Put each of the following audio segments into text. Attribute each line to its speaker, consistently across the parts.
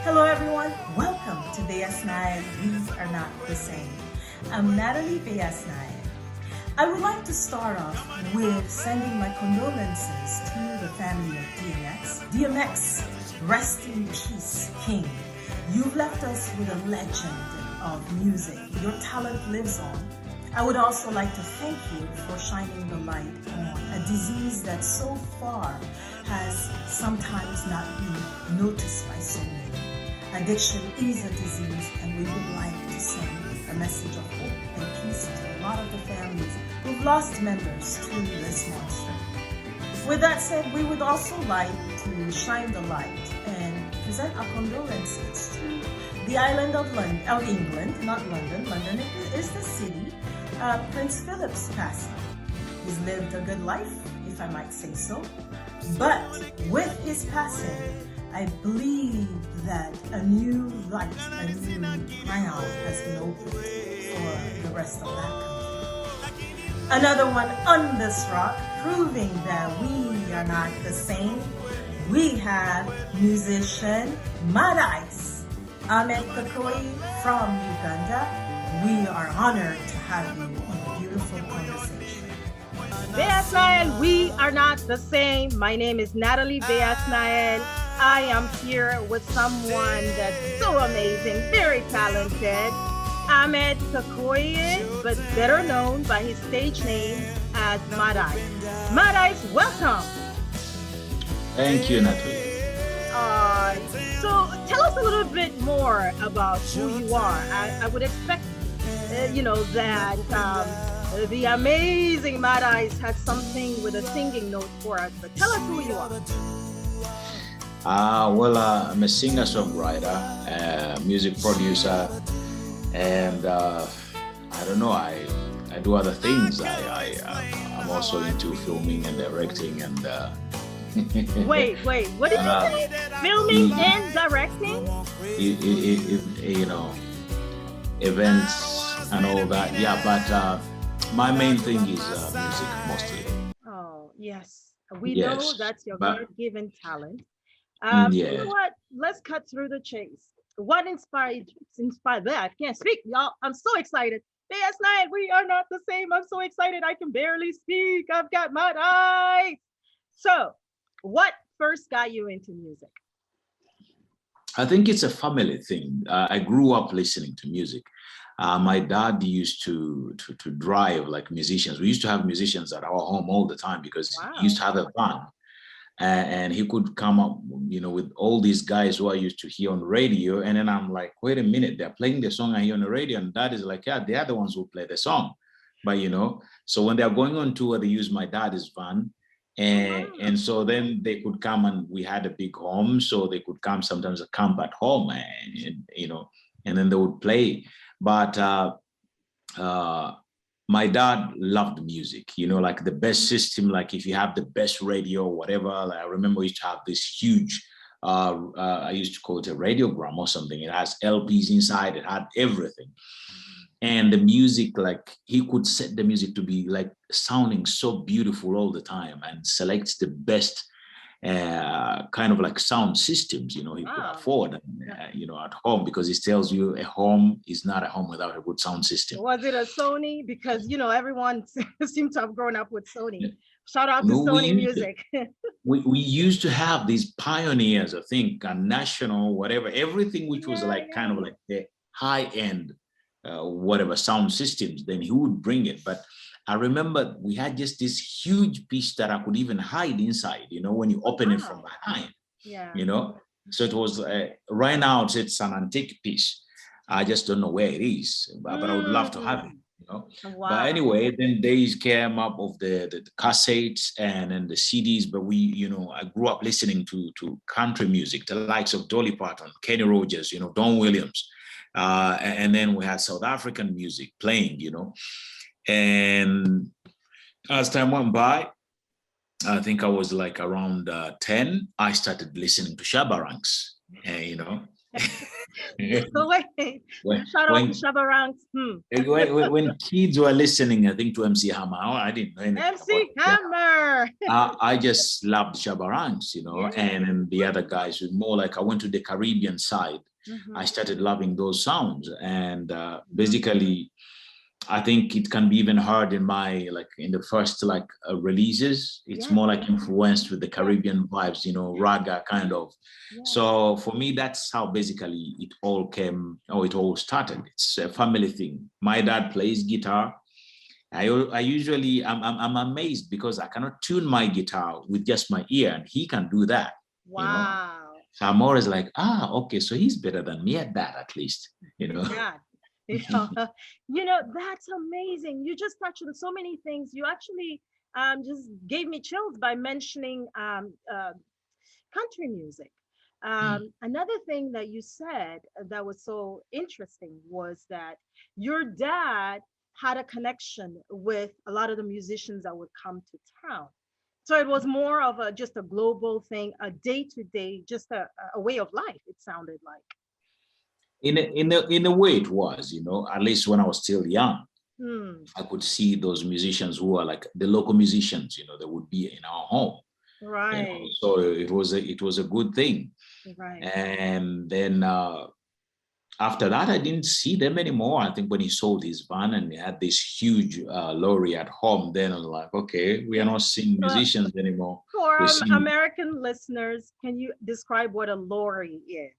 Speaker 1: Hello everyone, welcome to Beasnael, We Are Not the Same. I'm Nathalie Beasnael. I would like to start off with sending my condolences to the family of DMX. DMX, rest in peace, King. You've left us with a legend of music. Your talent lives on. I would also like to thank you for shining the light on a disease that so far has sometimes not been noticed by so many. Addiction is a disease, and we would like to send a message of hope and peace to a lot of the families who've lost members to this monster. With that said, we would also like to shine the light and present our condolences to the island of England, not London. London is the city. Prince Philip's passing. He's lived a good life, if I might say so. But with his passing, I believe that a new light, a new crown has been opened for the rest of that country. Another one on this rock, proving that we are not the same. We have musician Mad Ice, Ahmed Kakoi from Uganda. We are honored to have you in a beautiful conversation.
Speaker 2: Beasnael, we are not the same. My name is Nathalie Beasnael. I am here with someone that's so amazing, very talented, Ahmed Kakoye, but better known by his stage name as Mad Ice. Mad Ice, welcome.
Speaker 3: Thank you, Nathalie.
Speaker 2: So tell us a little bit more about who you are. I would expect, that the amazing Mad Ice has something with a singing note for us, but tell us who you are.
Speaker 3: I'm a singer-songwriter, music producer, and I don't know, I do other things. I'm also into filming and directing and...
Speaker 2: Wait, what did you say? Filming and directing?
Speaker 3: Events and all that. Yeah, but my main thing is music mostly.
Speaker 2: Oh, yes. We know that's your God-given talent. You know what? Let's cut through the chase. What inspired that? I can't speak, y'all. I'm so excited. Beasnael, we are not the same. I'm so excited. I can barely speak. I've got my eyes. So, what first got you into music?
Speaker 3: I think it's a family thing. I grew up listening to music. My dad used to drive like musicians. We used to have musicians at our home all the time because he used to have a van. And he could come up, with all these guys who I used to hear on the radio. And then I'm like, wait a minute, they're playing the song I hear on the radio. And dad is like, yeah, they are the ones who play the song. But, so when they're going on tour, they use my dad's van. And so then they could come, and we had a big home. So they could come sometimes camp at home and then they would play. But my dad loved music, like the best system, like if you have the best radio or whatever. Like I remember we used to have this huge, I used to call it a radiogram or something. It has LPs inside, it had everything. And the music, like he could set the music to be like sounding so beautiful all the time and selects the best kind of like sound systems, he could afford, at home, because he tells you a home is not a home without a good sound system.
Speaker 2: Was it a Sony? Because, everyone seems to have grown up with Sony. Shout out to Sony Music.
Speaker 3: We used to have these pioneers, I think, and National, whatever, everything which was kind of like the high end, whatever sound systems, then he would bring it. But I remember we had just this huge piece that I could even hide inside, when you open it from behind, So it was, right now it's an antique piece. I just don't know where it is, but I would love to have it, But anyway, then days came up of the cassettes and then the CDs, but I grew up listening to country music, the likes of Dolly Parton, Kenny Rogers, Don Williams. And then we had South African music playing, And as time went by, I think I was like around 10, I started listening to Shabba Ranks,
Speaker 2: So wait, shout out to Shabarangs.
Speaker 3: When kids were listening, I think to MC Hammer, I didn't know anything
Speaker 2: MC Hammer.
Speaker 3: I just loved Shabarangs, you know, and the other guys were more like I went to the Caribbean side. I started loving those sounds, and basically, I think it can be even heard in my in the first releases. It's more like influenced with the Caribbean vibes, you know, raga kind of. So for me, that's how basically it all came, or it all started. It's a family thing. My dad plays guitar. I usually I'm amazed because I cannot tune my guitar with just my ear, and he can do that.
Speaker 2: Wow.
Speaker 3: You know? So I'm always like, okay, so he's better than me at that, at least, you know.
Speaker 2: Yeah. You know, that's amazing. You just touched on so many things. You actually just gave me chills by mentioning country music. Another thing that you said that was so interesting was that your dad had a connection with a lot of the musicians that would come to town. So it was more of just a global thing, a day-to-day, just a way of life, it sounded like.
Speaker 3: In a way it was, you know, at least when I was still young. I could see those musicians who are like the local musicians, you know, that would be in our home.
Speaker 2: Right.
Speaker 3: You know? So it was a good thing.
Speaker 2: Right.
Speaker 3: And then after that, I didn't see them anymore. I think when he sold his van and he had this huge lorry at home, then I was like, okay, we are not seeing musicians anymore.
Speaker 2: For American listeners, can you describe what a lorry is?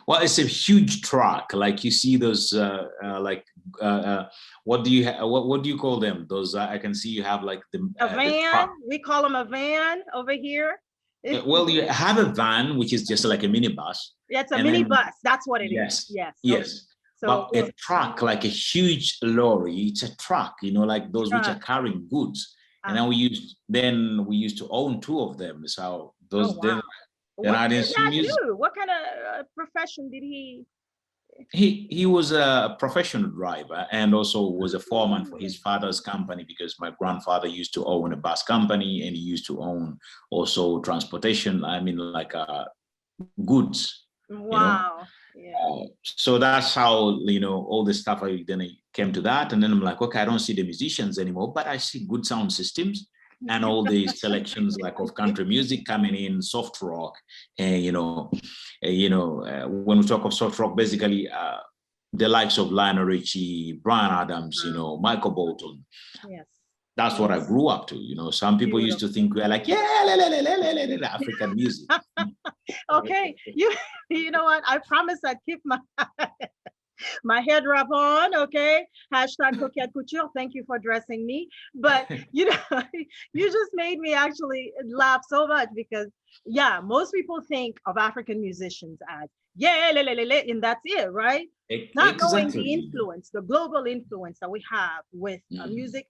Speaker 3: Well, it's a huge truck. Like you see those, what do you call them? Those I can see you have like the
Speaker 2: van. We call them a van over here.
Speaker 3: Well, you have a van, which is just like a minibus.
Speaker 2: Yeah, it's a minibus. That's what it is. Yes.
Speaker 3: Yes. So but a truck, like a huge lorry, it's a truck, you know, like those which are carrying goods. And then we used to own two of them. So those then I didn't see music.
Speaker 2: What kind of profession did he?
Speaker 3: He was a professional driver and also was a foreman for his father's company, because my grandfather used to own a bus company and he used to own also transportation. I mean, like goods.
Speaker 2: Wow.
Speaker 3: You know? So that's how, you know, all this stuff. Then I came to that, and then I'm like, okay, I don't see the musicians anymore, but I see good sound systems. And all the selections like of country music coming in, soft rock, and when we talk of soft rock, basically the likes of Lionel Richie, Bryan Adams, you know, Michael Bolton.
Speaker 2: Yes,
Speaker 3: that's what I grew up to. You know, some people used to think we are like African music.
Speaker 2: Okay, you know what? I promise I'd keep my head wrap on, okay? Hashtag Coquette Couture. Thank you for dressing me. But, you know, you just made me actually laugh so much because, most people think of African musicians as, and that's it, right? Not knowing the influence, the global influence that we have with music.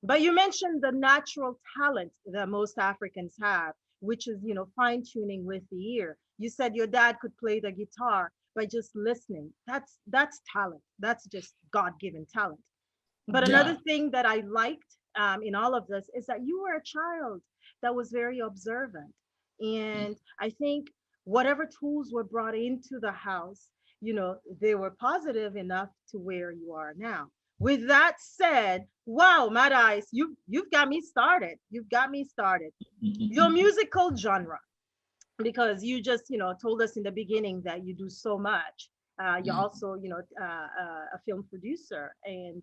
Speaker 2: But you mentioned the natural talent that most Africans have, which is, you know, fine tuning with the ear. You said your dad could play the guitar by just listening. That's talent. That's just God-given talent. But another thing that I liked in all of this is that you were a child that was very observant. And I think whatever tools were brought into the house, you know, they were positive enough to where you are now. With that said, wow, Mad Eyes, you've got me started. You've got me started. Your musical genre, because you just, you know, told us in the beginning that you do so much. You're also, you know, a film producer. And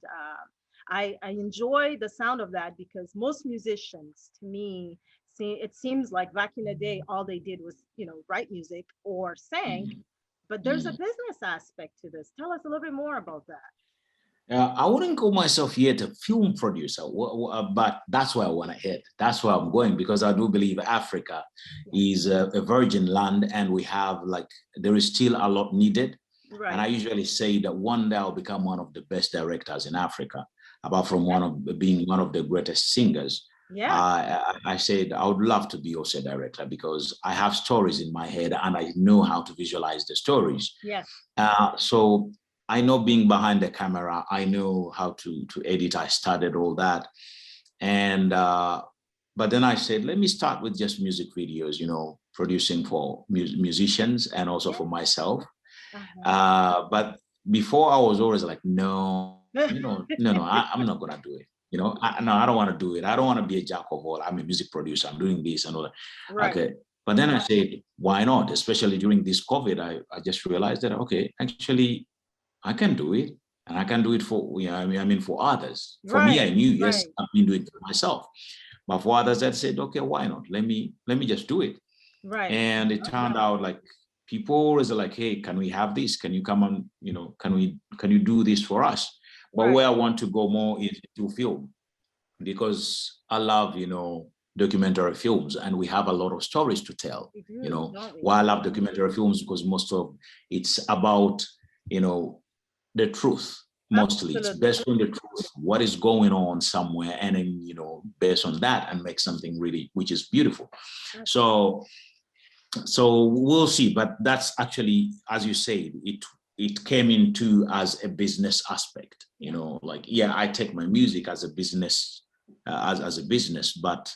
Speaker 2: I enjoy the sound of that because most musicians, to me, it seems like back in the day, all they did was, you know, write music or sang. But there's a business aspect to this. Tell us a little bit more about that.
Speaker 3: I wouldn't call myself yet a film producer, but that's where I want to head. That's where I'm going, because I do believe Africa is a virgin land, and we have there is still a lot needed. Right. And I usually say that one day I'll become one of the best directors in Africa, apart from being one of the greatest singers. Yeah. I said I would love to be also a director because I have stories in my head and I know how to visualize the stories.
Speaker 2: Yes.
Speaker 3: So I know being behind the camera, I know how to edit. I studied all that. And, but then I said, let me start with just music videos, you know, producing for musicians and also for myself. But before I was always like, no, I'm not gonna do it. I don't want to do it. I don't want to be a jack of all. I'm a music producer. I'm doing this and all that.
Speaker 2: Right.
Speaker 3: Okay. But then I said, why not? Especially during this COVID, I just realized that, okay, actually, I can do it. And I can do it for, for others. For me, I knew, yes, I've been doing it for myself. But for others, I said, okay, why not? Let me just do it.
Speaker 2: Right.
Speaker 3: And it turned out like people always are like, hey, can we have this? Can you come on, can you do this for us? But where I want to go more is to film, because I love, documentary films, and we have a lot of stories to tell. Why I love documentary films, because most of it's about, the truth. Mostly it's based on the truth, what is going on somewhere, and then, based on that, and make something really, which is beautiful. So we'll see. But that's actually, as you said, it came into as a business aspect, I take my music as a business, as a business, but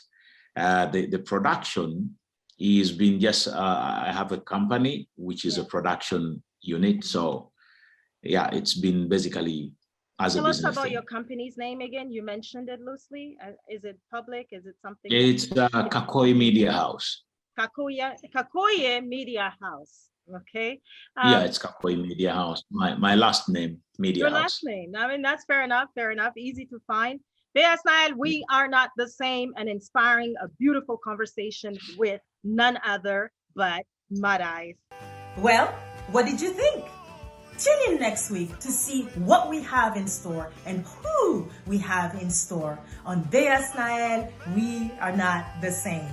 Speaker 3: the production is being just, I have a company, which is a production unit. So yeah, it's been basically as a business.
Speaker 2: Tell us about your company's name again. You mentioned it loosely. Is it public? Is it something?
Speaker 3: It's Kakoi Media House.
Speaker 2: Kakoi Media House. Okay.
Speaker 3: It's Kakoi Media House. My last name, Media House.
Speaker 2: Your last name. I mean, that's fair enough. Fair enough. Easy to find. Beasnael, we are not the same, and inspiring a beautiful conversation with none other but Madais.
Speaker 1: Well, what did you think? Tune in next week to see what we have in store and who we have in store on Beasnael, We Are Not the Same.